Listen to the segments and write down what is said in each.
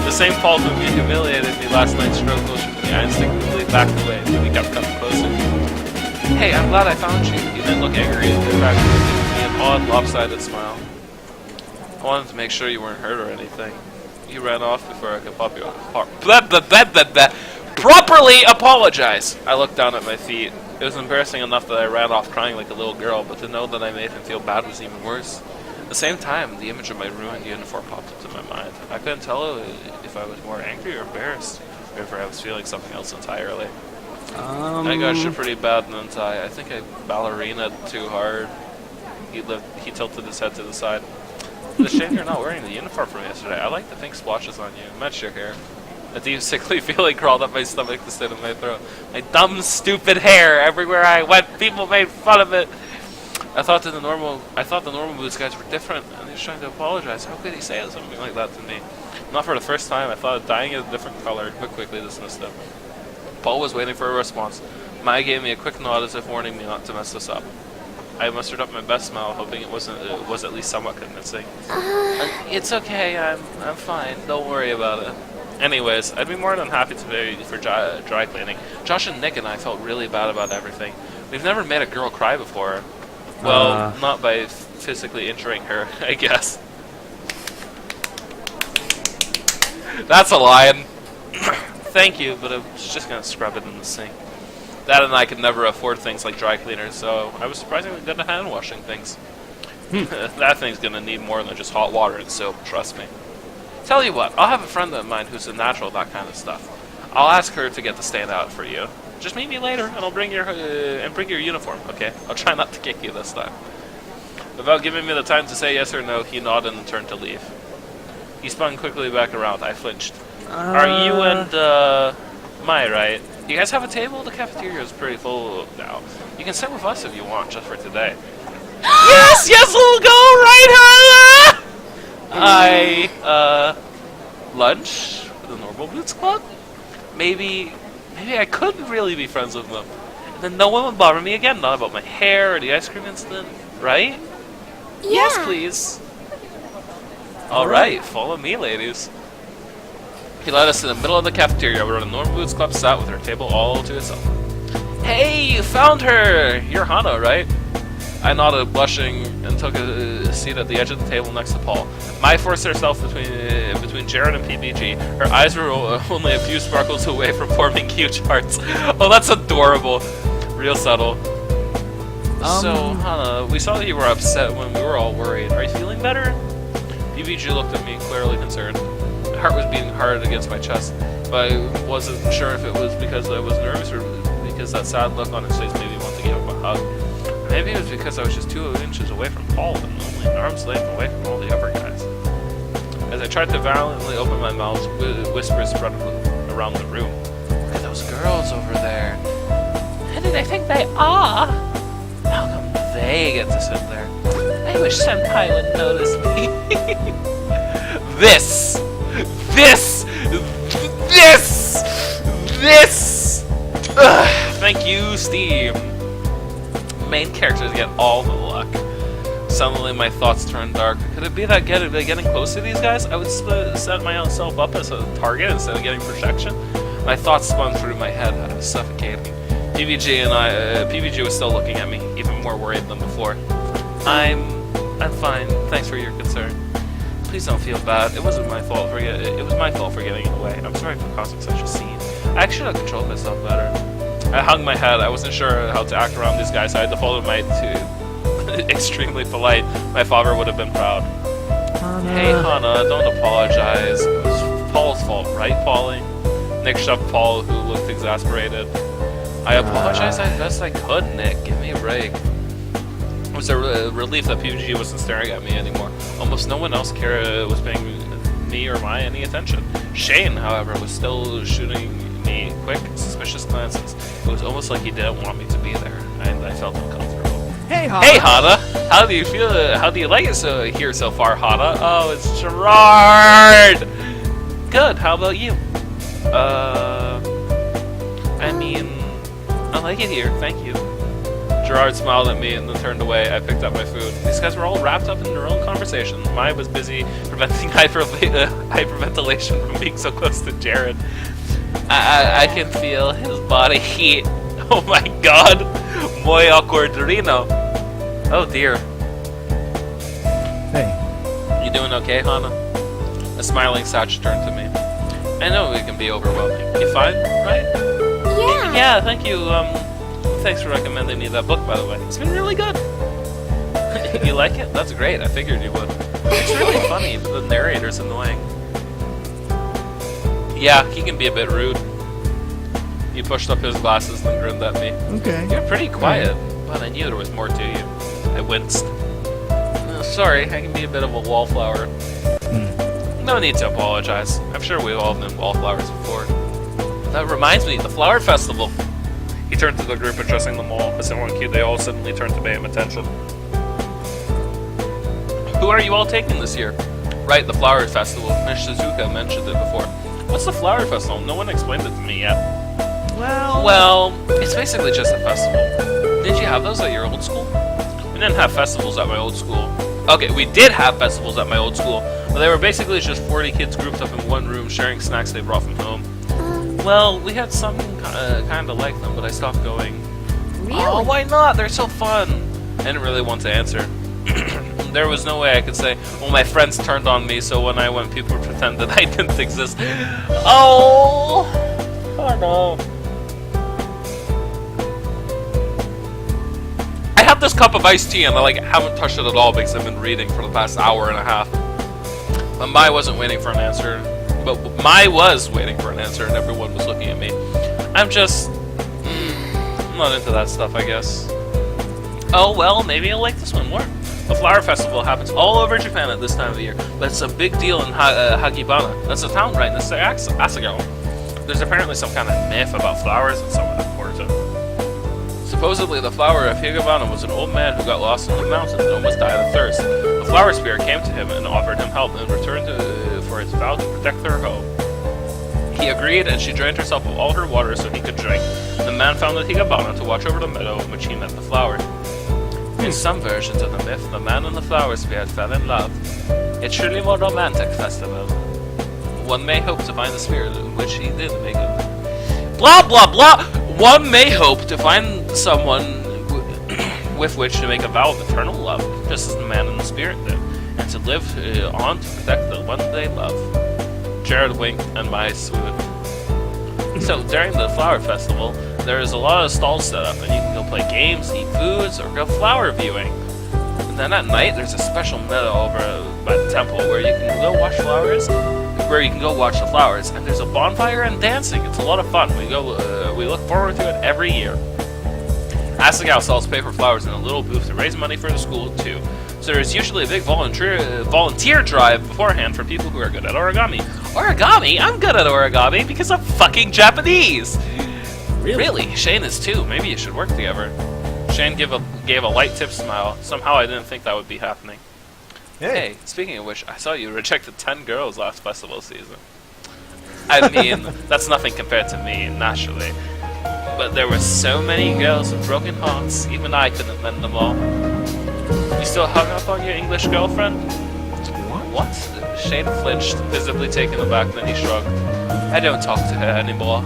The same Paul who humiliated me last night stroked motion with me. I instinctively backed away, but he kept coming closer. Hey, I'm glad I found you. You didn't look angry. In fact, you gave me an odd, lopsided smile. I wanted to make sure you weren't hurt or anything. You ran off before I could properly apologize. I looked down at my feet. It was embarrassing enough that I ran off crying like a little girl, but to know that I made him feel bad was even worse. At the same time, the image of my ruined uniform popped into my mind. I couldn't tell if I was more angry or embarrassed, or if I was feeling something else entirely. I got shit pretty bad, didn't I? I think I ballerinaed too hard. He tilted his head to the side. It's a shame you're not wearing the uniform from yesterday. I like the pink splotches on you. Match your hair. A deep, sickly feeling crawled up my stomach to sit in my throat. My dumb, stupid hair. Everywhere I went, people made fun of it. I thought the normal boots guys were different, and he was trying to apologize. How could he say something like that to me? Not for the first time. I thought of dyeing it a different color, but quickly dismissed him. Paul was waiting for a response. Maya gave me a quick nod as if warning me not to mess this up. I mustered up my best smile, hoping it was at least somewhat convincing. It's okay. I'm fine. Don't worry about it. Anyways, I'd be more than happy to pay for dry cleaning. Josh and Nick and I felt really bad about everything. We've never made a girl cry before. Well, not by physically injuring her, I guess. That's a line. Thank you, but I was just gonna scrub it in the sink. Dad and I could never afford things like dry cleaners, so I was surprisingly good at hand washing things. That thing's gonna need more than just hot water and soap, trust me. Tell you what, I'll have a friend of mine who's a natural at that kind of stuff. I'll ask her to get the stand out for you. Just meet me later, and I'll bring your uniform, okay? I'll try not to kick you this time. Without giving me the time to say yes or no, he nodded and turned to leave. He spun quickly back around. I flinched. Are you and, Mai, right? You guys have a table? The cafeteria is pretty full now. You can sit with us if you want, just for today. Yes, we'll go right, Hannah! Lunch? For the Normal Boots Club? Maybe I could really be friends with them. And then no one would bother me again, not about my hair or the ice cream incident, right? Yeah. Yes, please. Alright, follow me, ladies. He led us to the middle of the cafeteria where the Normal Boots Club sat with her table all to itself. Hey, you found her! You're Hannah, right? I nodded, blushing, and took a seat at the edge of the table next to Paul. Mai forced herself between Jared and PBG. Her eyes were only a few sparkles away from forming huge hearts. Oh, that's adorable. Real subtle. So, Hannah, we saw that you were upset when we were all worried. Are you feeling better? PBG looked at me, clearly concerned. My heart was beating hard against my chest, but I wasn't sure if it was because I was nervous or because that sad look on his face made me want to give him a hug. Maybe it was because I was just 2 inches away from Paul and only an arm's length away from all the other guys. As I tried to valiantly open my mouth, whispers spread around the room. Look at those girls over there. Who do they think they are? How come they get to sit there? I wish Senpai would notice me. This! Thank you, Steve. Main characters get all the luck. Suddenly my thoughts turned dark. Could it be that getting close to these guys, I would set myself up as a target instead of getting protection? My thoughts spun through my head. I was suffocating. PBG was still looking at me, even more worried than before. I'm fine. Thanks for your concern. Please don't feel bad. It wasn't my fault for it was my fault for getting in the way. I'm sorry for causing such a scene. I actually should have controlled myself better. I hung my head. I wasn't sure how to act around these guys. I defaulted to extremely polite. My father would have been proud. Hey, Hannah, don't apologize. It was Paul's fault, right, Paulie? Nick shoved Paul, who looked exasperated. I apologized as best I could, Nick. Give me a break. It was a relief that PG wasn't staring at me anymore. Almost no one else was paying me or Mai any attention. Shane, however, was still shooting me quick, suspicious glances. It was almost like he didn't want me to be there, and I felt uncomfortable. Hey, Hannah! Hey, Hannah! How do you feel? How do you like it here so far, Hannah? Oh, it's Gerard! Good, how about you? I mean, I like it here, thank you. Gerard smiled at me and then turned away. I picked up my food. These guys were all wrapped up in their own conversation. Mai was busy preventing hyperventilation from being so close to Jared. I can feel his body heat. Oh my god! Muy accordrino. Oh dear. Hey. You doing okay, Hana? A smiling Satch turned to me. I know it can be overwhelming. You fine, right? Yeah. Yeah, thank you. Thanks for recommending me that book, by the way. It's been really good. You like it? That's great. I figured you would. It's really funny, but the narrator's annoying. Yeah, he can be a bit rude. He pushed up his glasses and grinned at me. Okay. You're pretty quiet, but I knew there was more to you. I winced. Sorry, I can be a bit of a wallflower. No need to apologize. I'm sure we've all been wallflowers before. That reminds me, the flower festival. He turned to the group addressing them all. As everyone cute, they all suddenly turned to pay him attention. Who are you all taking this year? Right, the flower festival. Miss Shizuka mentioned it before. What's the flower festival? No one explained it to me yet. Well, it's basically just a festival. Did you have those at your old school? We didn't have festivals at my old school. Okay, we did have festivals at my old school, but they were basically just 40 kids grouped up in one room sharing snacks they brought from home. Well, we had some kind of like them, but I stopped going. Really? Oh, why not? They're so fun. I didn't really want to answer. There was no way I could say, well, my friends turned on me, so when I went, people pretended I didn't exist. Oh no. I have this cup of iced tea and I haven't touched it at all because I've been reading for the past hour and a half. But Mai wasn't waiting for an answer. But Mai was waiting for an answer and everyone was looking at me. I'm just... I'm not into that stuff, I guess. Oh well, maybe I'll like this one more. The flower festival happens all over Japan at this time of the year, but it's a big deal in Hagibana. That's a town right next to Asagao. There's apparently some kind of myth about flowers and someone important. Supposedly, the flower of Higabana was an old man who got lost in the mountains and almost died of thirst. The flower spirit came to him and offered him help in return for its vow to protect their home. He agreed, and she drained herself of all her water so he could drink. The man founded Higabana to watch over the meadow in which he met the flower. In some versions of the myth, the man and the flower spirit fell in love. It's truly more romantic festival. One may hope to find the spirit in which he did make it. Blah blah blah! One may hope to find someone with which to make a vow of eternal love, just as the man and the spirit did, and to live on to protect the one they love. Jared winked and Mai swooned. So, during the flower festival, there is a lot of stalls set up, and you can go play games, eat foods, or go flower viewing. And then at night, there's a special meadow over by the temple where you can go watch flowers, the flowers, and there's a bonfire and dancing. It's a lot of fun. We look forward to it every year. Asagao sells paper flowers in a little booth to raise money for the school, too. So there's usually a big volunteer drive beforehand for people who are good at origami. Origami? I'm good at origami because I'm fucking Japanese! Really? Shane is too. Maybe you should work together. Shane gave a light tip smile. Somehow I didn't think that would be happening. Hey, speaking of which, I saw you rejected 10 girls last festival season. I mean, that's nothing compared to me, naturally. But there were so many girls with broken hearts, even I couldn't mend them all. You still hung up on your English girlfriend? What? Shane flinched, visibly taken aback, then he shrugged. I don't talk to her anymore.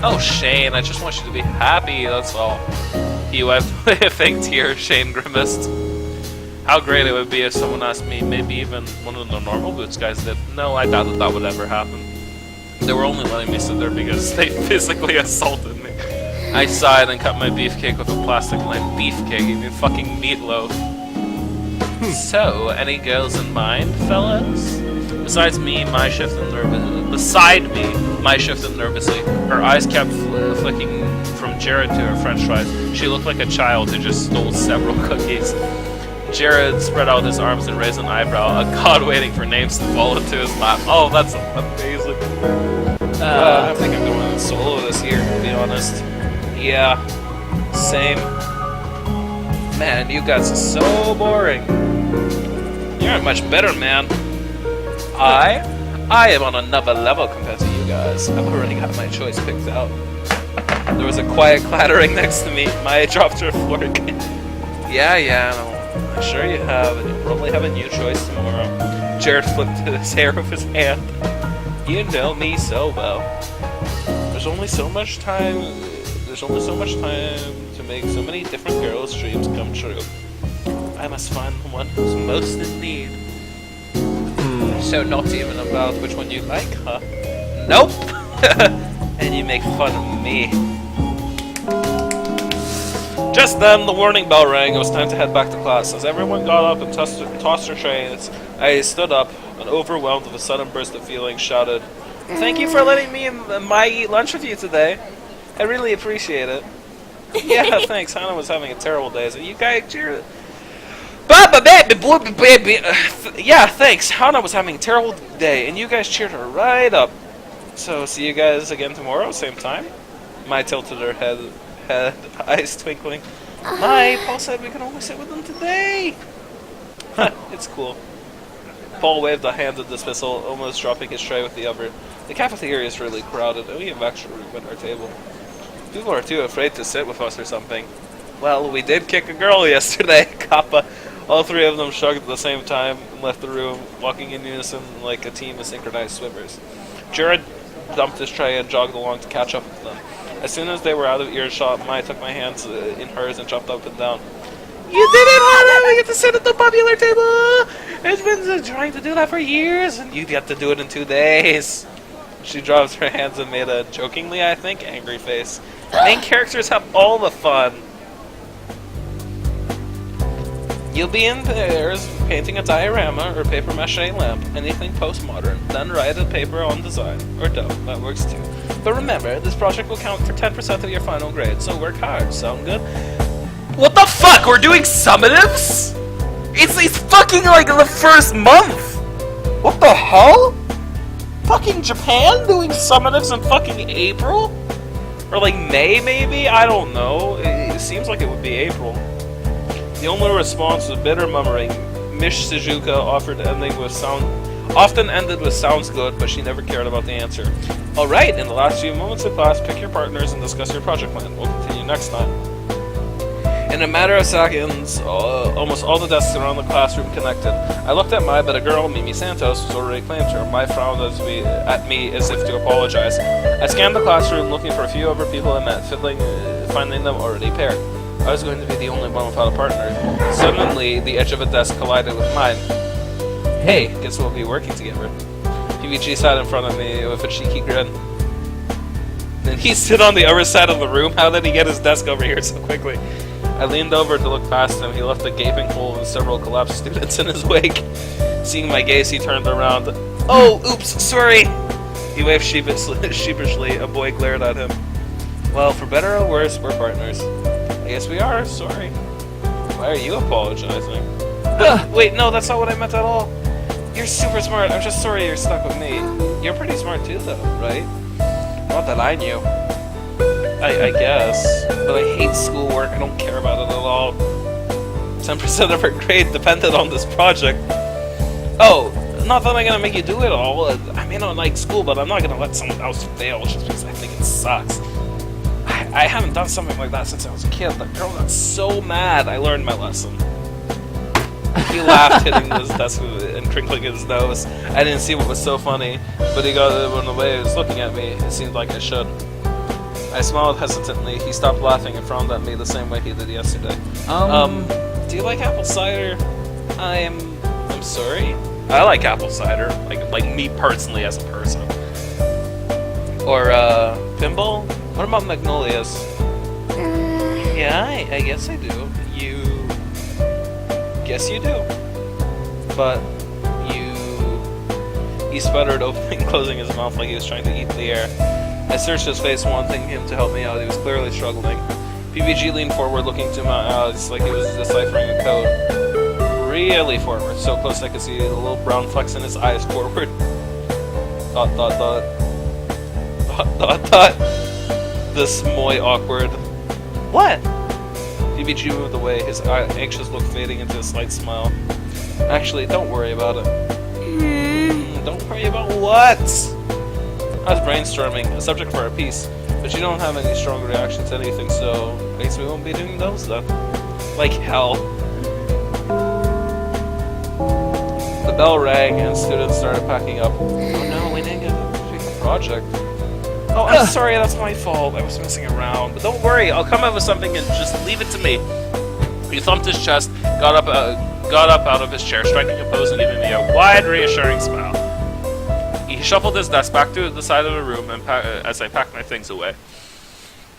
Oh, Shane, I just want you to be happy, that's all. He wiped away a fake tear. Shane grimaced. How great it would be if someone asked me, maybe even one of the normal boots guys did. No, I doubt that would ever happen. They were only letting me sit there because they physically assaulted me. I sighed and cut my beefcake with a plastic knife. Beefcake, you mean fucking meatloaf. So, any girls in mind, fellas? Beside me, Mai shifted nervously. Her eyes kept flicking from Jared to her french fries. She looked like a child who just stole several cookies. Jared spread out his arms and raised an eyebrow, a god waiting for names to fall into his lap. Oh, that's amazing. I think I'm going solo this year, to be honest. Yeah, same. Man, you guys are so boring. You're much better, man. I am on another level compared to you guys. I've already got my choice picked out. There was a quiet clattering next to me. Maya dropped her fork. Yeah, I'm sure you have, and you'll probably have a new choice tomorrow. Jared flipped his hair with his hand. You know me so well. There's only so much time to make so many different girls' dreams come true. I must find the one who's most in need. So not even about which one you like, huh? Nope! And you make fun of me. Just then, the warning bell rang. It was time to head back to class. As everyone got up and tossed their trays, I stood up and, overwhelmed with a sudden burst of feeling, shouted, "Thank you for letting me and Mai eat lunch with you today. I really appreciate it." Yeah, thanks. Hannah was having a terrible day, so you guys cheered. Yeah, thanks. Hannah was having a terrible day, and you guys cheered her right up. So, see you guys again tomorrow, same time? Mai tilted her head, eyes twinkling. Mai, Paul said we can only sit with them today. It's cool. Paul waved a hand of dismissal, almost dropping his tray with the other. The cafeteria is really crowded, and we have extra room at our table. People are too afraid to sit with us or something. Well, we did kick a girl yesterday, Kappa. All three of them shrugged at the same time and left the room, walking in unison like a team of synchronized swimmers. Jared dumped his tray and jogged along to catch up with them. As soon as they were out of earshot, Maya took my hands in hers and jumped up and down. You did it, Hannah! We get to sit at the popular table! It's been trying to do that for years, and you get to do it in 2 days. She drops her hands and made a, jokingly I think, angry face. Main characters have all the fun. You'll be in pairs, painting a diorama or paper mache lamp, anything postmodern, then write a paper on design, or don't, that works too. But remember, this project will count for 10% of your final grade, so work hard, sound good? What the fuck, we're doing summatives? It's fucking like the first month! What the hell? Fucking Japan doing summatives in fucking April? Or like May maybe? I don't know, it seems like it would be April. The only response was bitter murmuring. Miss Suzuka often ended with sounds good, but she never cared about the answer. Alright, in the last few moments of class, pick your partners and discuss your project plan. We'll continue next time. In a matter of seconds, almost all the desks around the classroom connected. I looked at Mai, but a girl, Mimi Santos, was already claimed her. Mai frowned at me as if to apologize. I scanned the classroom, looking for a few other people I met, finding them already paired. I was going to be the only one without a partner. Suddenly, the edge of a desk collided with mine. Hey, guess we'll be working together. PBG sat in front of me with a cheeky grin. Then he stood on the other side of the room. How did he get his desk over here so quickly? I leaned over to look past him. He left a gaping hole and several collapsed students in his wake. Seeing my gaze, he turned around. Oh, oops, sorry! He waved sheepishly. A boy glared at him. Well, for better or worse, we're partners. I guess we are, sorry. Why are you apologizing? Wait, no, that's not what I meant at all. You're super smart, I'm just sorry you're stuck with me. You're pretty smart too, though, right? Not that I knew. I guess. But I hate schoolwork, I don't care about it at all. 10% of our grade depended on this project. Oh, not that I'm gonna make you do it all. I may not like school, but I'm not gonna let someone else fail just because I think it sucks. I haven't done something like that since I was a kid. The girl got so mad, I learned my lesson. He laughed, hitting his desk and crinkling his nose. I didn't see what was so funny, but he got it when the way he was looking at me. It seemed like I should. I smiled hesitantly. He stopped laughing and frowned at me the same way he did yesterday. Do you like apple cider? I'm sorry? I like apple cider. Like me personally as a person. Or, pinball? What about magnolias? Yeah, I guess I do. You... Guess you do. But... You... He sputtered, opening and closing his mouth like he was trying to eat the air. I searched his face, wanting him to help me out. He was clearly struggling. PBG leaned forward, looking to my eyes like he was deciphering a code. Really forward, so close I could see the little brown flecks in his eyes forward. Dot, dot, dot. Dot, dot, dot. This moy awkward. What? PBG moved away, his anxious look fading into a slight smile. Actually, don't worry about it. Don't worry about what? I was brainstorming, a subject for our piece. But you don't have any strong reaction to anything, so I guess we won't be doing those then. Like hell. The bell rang and students started packing up. Oh no, we didn't get to complete the project. Oh, I'm sorry, that's my fault. I was messing around. But don't worry, I'll come up with something and just leave it to me. He thumped his chest, got up out of his chair, striking a pose and giving me a wide, reassuring smile. He shuffled his desk back to the side of the room and as I packed my things away.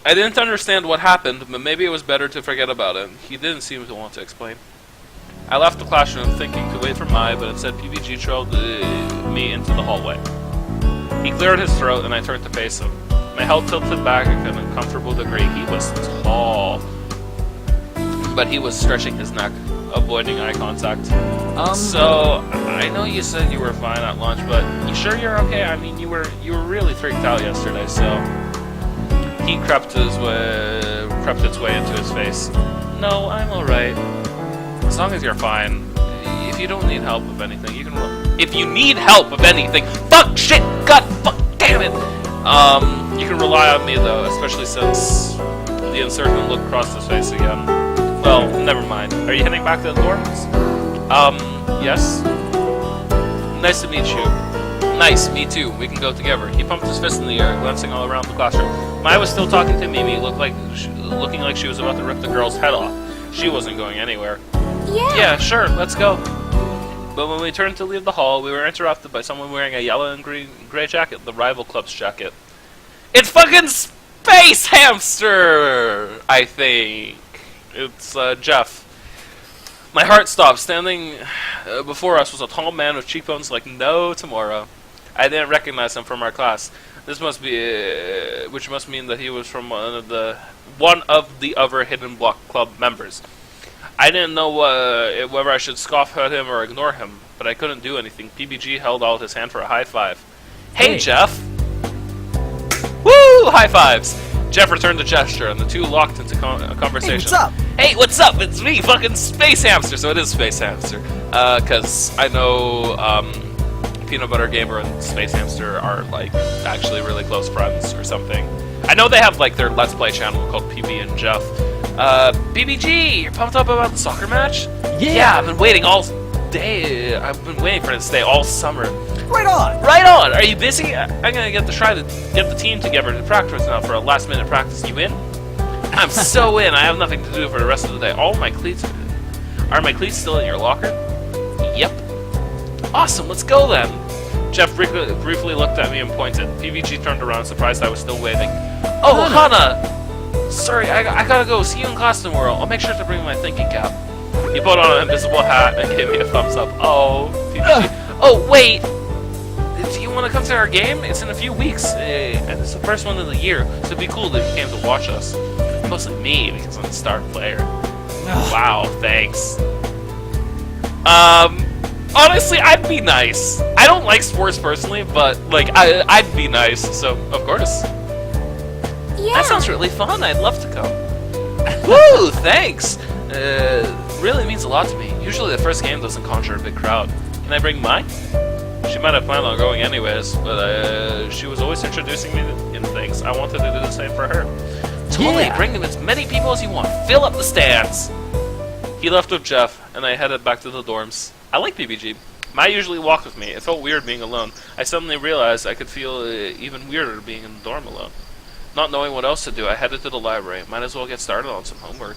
I didn't understand what happened, but maybe it was better to forget about it. He didn't seem to want to explain. I left the classroom thinking to wait for Mai, but instead PBG trailed me into the hallway. He cleared his throat and I turned to face him. My head tilted back to an uncomfortable degree. He was tall, but he was stretching his neck, avoiding eye contact. So, I know you said you were fine at lunch, but you sure you're okay? I mean, you were really freaked out yesterday, so... He crept its way into his face. No, I'm alright. As long as you're fine. If you don't need help with anything, you can... If you need help with anything... Fuck! Shit! God! Fuck! Damn it! You can rely on me, though, especially since the uncertain look crossed his face again. Well, never mind. Are you heading back to the dorms? Yes? Nice to meet you. Nice, me too. We can go together. He pumped his fist in the air, glancing all around the classroom. Mai was still talking to Mimi, looking like she was about to rip the girl's head off. She wasn't going anywhere. Yeah, sure, let's go. But when we turned to leave the hall, we were interrupted by someone wearing a yellow and gray jacket, the rival club's jacket. It's fucking Space Hamster! I think. It's, Jeff. My heart stopped. Standing before us was a tall man with cheekbones like no tomorrow. I didn't recognize him from our class. This must be, which must mean that he was from one of the other Hidden Block Club members. I didn't know whether I should scoff at him or ignore him, but I couldn't do anything. PBG held out his hand for a high five. Hey, Jeff! Woo! High fives! Jeff returned the gesture, and the two locked into a conversation. Hey, what's up? Hey, what's up? It's me, fucking Space Hamster. So it is Space Hamster. Cause I know, Peanut Butter Gamer and Space Hamster are, like, actually really close friends or something. I know they have, like, their Let's Play channel called PB and Jeff. BBG, you're pumped up about the soccer match? Yeah, I've been waiting all day. I've been waiting for this day all summer. Right on! Right on! Are you busy? I'm gonna try to get the team together to practice now for a last-minute practice. You in? I'm so in. I have nothing to do for the rest of the day. All my cleats... Are my cleats still in your locker? Yep. Awesome, let's go then. Jeff briefly looked at me and pointed. PVG turned around, surprised I was still waving. Oh, Hana! Sorry, I gotta go. See you in class tomorrow. I'll make sure to bring my thinking cap. He put on an invisible hat and gave me a thumbs up. Oh, PVG. Oh, wait! Do you want to come to our game? It's in a few weeks, and it's the first one of the year, so it'd be cool if you came to watch us. Mostly me, because I'm the star player. Wow, thanks. Honestly, I'd be nice. I don't like sports personally, but, like, I'd be nice, so, of course. Yeah. That sounds really fun. I'd love to come. Woo, thanks! Really means a lot to me. Usually the first game doesn't conjure a big crowd. Can I bring mine? She might have planned on going anyways, but she was always introducing me in things. I wanted to do the same for her. Totally, bring them as many people as you want. Fill up the stands! He left with Jeff, and I headed back to the dorms. I like PBG. Mai usually walked with me. It felt weird being alone. I suddenly realized I could feel even weirder being in the dorm alone. Not knowing what else to do, I headed to the library. Might as well get started on some homework.